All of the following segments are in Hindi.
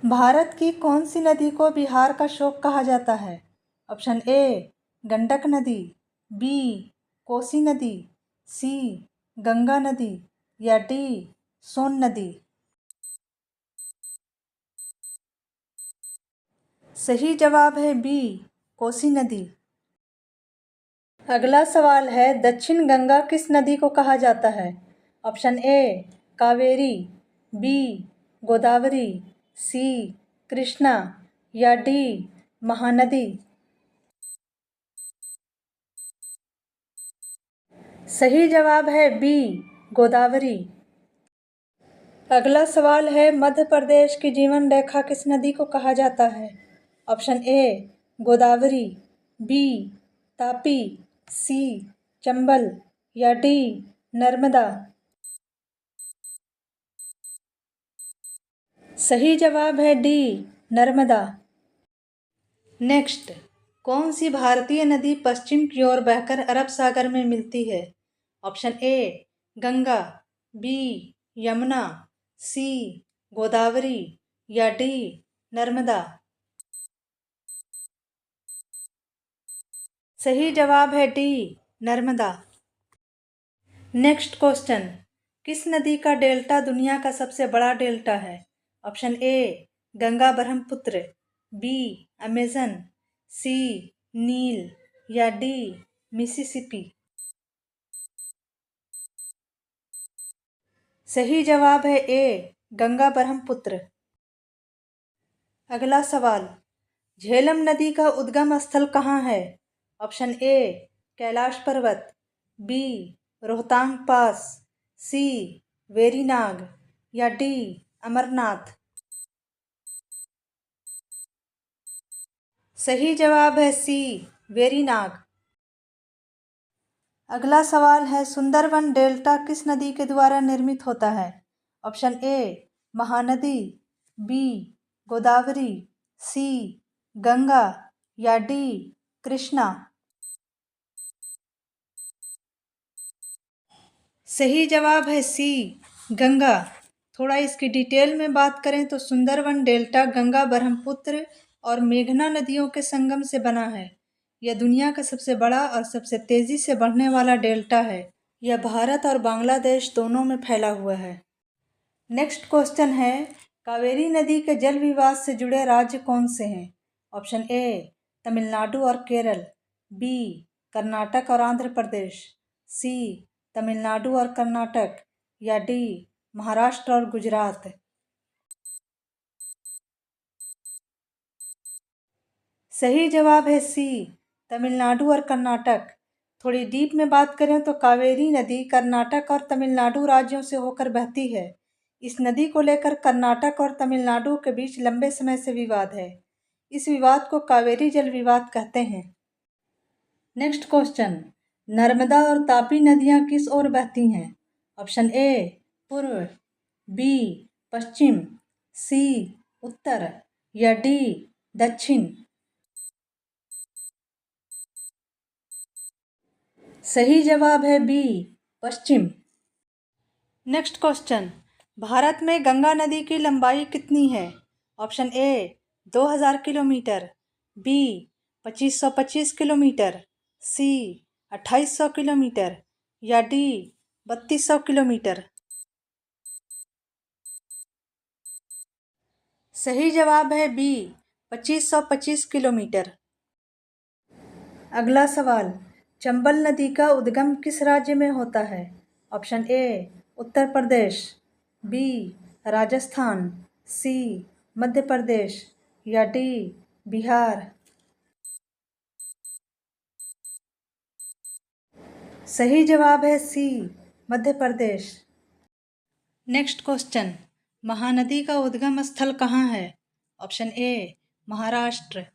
भारत की कौन सी नदी को बिहार का शोक कहा जाता है? ऑप्शन ए गंडक नदी, बी कोसी नदी, सी गंगा नदी या डी सोन नदी। सही जवाब है बी कोसी नदी। अगला सवाल है, दक्षिण गंगा किस नदी को कहा जाता है? Option A Kaveri, B Godavari, C Krishna या डी महानदी। सही जवाब है बी गोदावरी। अगला सवाल है, मध्य प्रदेश की जीवन रेखा किस नदी को कहा जाता है? Option A Godavari, B Tapi, C Chambal या डी नर्मदा। सही जवाब है डी नर्मदा। नेक्स्ट, कौन सी भारतीय नदी पश्चिम की ओर बहकर अरब सागर में मिलती है? Option A Ganga, B Yamuna, C Godavari या डी नर्मदा। सही जवाब है डी नर्मदा। नेक्स्ट क्वेश्चन, किस नदी का डेल्टा दुनिया का सबसे बड़ा डेल्टा है? Option A Ganga Brahmaputra, B Amazon, C Nile या डी मिसिसिपी। सही जवाब है ए गंगा ब्रह्मपुत्र। अगला सवाल, झेलम नदी का उद्गम स्थल कहाँ है? ऑप्शन ए कैलाश पर्वत, बी रोहतांग पास, सी वेरीनाग या डी अमरनाथ। सही जवाब है सी वेरीनाग। अगला सवाल है, सुंदरवन डेल्टा किस नदी के द्वारा निर्मित होता है? Option A Mahanadi, B Godavari, C Ganga या डी कृष्णा। सही जवाब है सी गंगा। थोड़ा इसकी डिटेल में बात करें तो सुंदरवन डेल्टा गंगा ब्रह्मपुत्र और मेघना नदियों के संगम से बना है। यह दुनिया का सबसे बड़ा और सबसे तेजी से बढ़ने वाला डेल्टा है। यह भारत और बांग्लादेश दोनों में फैला हुआ है। नेक्स्ट क्वेश्चन है, कावेरी नदी के जल विवाद से जुड़े राज्य कौन से हैं? ऑप्शन ए तमिलनाडु और केरल, बी कर्नाटक और आंध्र प्रदेश, सी तमिलनाडु और कर्नाटक या डी महाराष्ट्र और गुजरात। सही जवाब है सी तमिलनाडु और कर्नाटक। थोड़ी डीप में बात करें तो कावेरी नदी कर्नाटक और तमिलनाडु राज्यों से होकर बहती है। इस नदी को लेकर कर्नाटक और तमिलनाडु के बीच लंबे समय से विवाद है। इस विवाद को कावेरी जल विवाद कहते हैं। नेक्स्ट क्वेश्चन, नर्मदा और तापी नदियां किस ओर बहती हैं? ऑप्शन ए पूर्व, बी पश्चिम, सी उत्तर या डी दक्षिण। सही जवाब है बी पश्चिम। नेक्स्ट क्वेश्चन, भारत में गंगा नदी की लंबाई कितनी है? Option A 2000 kilometre, B 2525 kilometre, C 2800 kilometre या डी 3200 किलोमीटर। सही जवाब है बी 2525 किलोमीटर। अगला सवाल, चंबल नदी का उद्गम किस राज्य में होता है? Option A Uttar Pradesh, B Rajasthan, C Madhya Pradesh या डी बिहार। सही जवाब है C Madhya Pradesh. Next question, Mahanadi का उद्गम स्थल कहाँ है? Option A Maharashtra,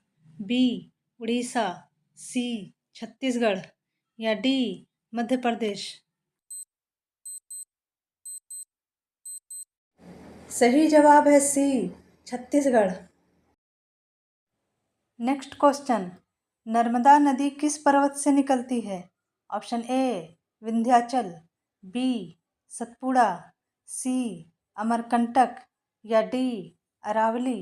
B Orissa, C Chhattisgarh या डी मध्य प्रदेश। सही जवाब है C Chhattisgarh. Next question, Narmada नदी किस पर्वत से निकलती है? Option A Vindhyachal, B Satpura, C Amarkantak या डी अरावली।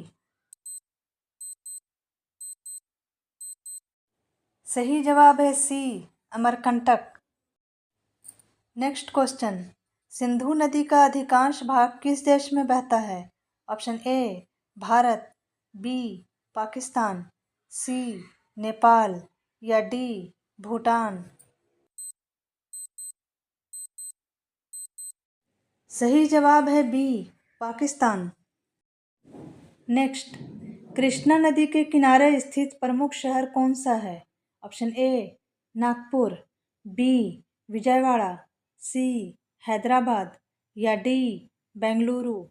सही जवाब है C, Amarkantak. Next question, Sindhu नदी का अधिकांश भाग किस देश में बहता है? Option A Bharat, B Pakistan, C Nepal या डी भूटान। सही जवाब है बी पाकिस्तान। नेक्स्ट, कृष्णा नदी के किनारे स्थित प्रमुख शहर कौन सा है? Option A Nagpur, B Vijayawada, C Hyderabad या डी बेंगलुरु।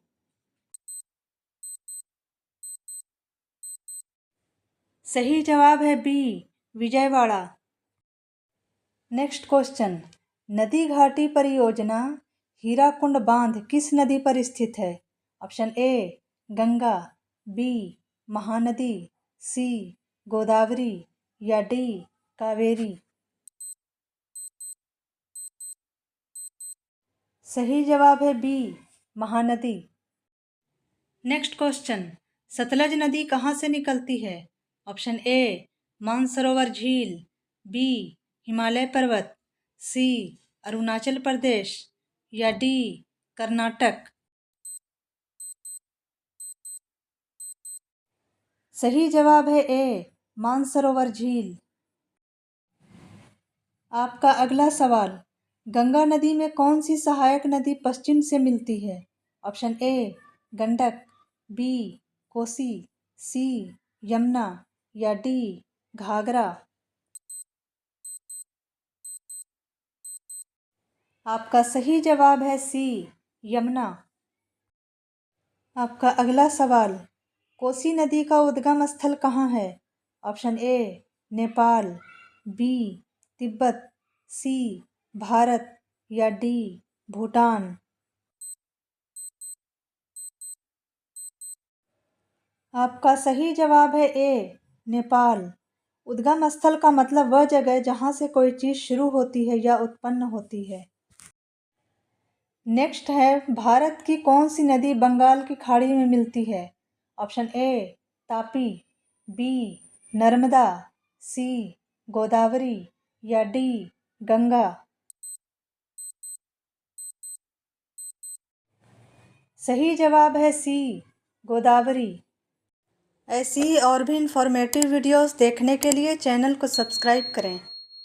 सही जवाब है बी विजयवाड़ा। नेक्स्ट क्वेश्चन, नदी घाटी परियोजना हीराकुंड बांध किस नदी पर स्थित है? Option A Ganga, B Mahanadi, C Godavari या डी कावेरी। सही जवाब है B Mahanadi. Next question, Sutlej नदी कहाँ से निकलती है? ऑप्शन ए मानसरोवर झील, बी हिमालय पर्वत, सी अरुणाचल प्रदेश या डी कर्नाटक। सही जवाब है ए मानसरोवर झील। आपका अगला सवाल, गंगा नदी में कौन सी सहायक नदी पश्चिम से मिलती है? Option A Gandak, B Kosi, C Yamuna या डी घाघरा। आपका सही जवाब है सी यमुना। आपका अगला सवाल, कोसी नदी का उद्गम स्थल कहाँ है? Option A Nepal, B Tibet, C Bharat या डी भूटान। आपका सही जवाब है ए नेपाल। उद्गम स्थल का मतलब वह जगह जहाँ से कोई चीज़ शुरू होती है या उत्पन्न होती है। नेक्स्ट है, भारत की कौन सी नदी बंगाल की खाड़ी में मिलती है? Option A Tapi, B Narmada, C Godavari या डी गंगा। सही जवाब है सी गोदावरी। ऐसी और भी इंफॉर्मेटिव वीडियोस देखने के लिए चैनल को सब्सक्राइब करें।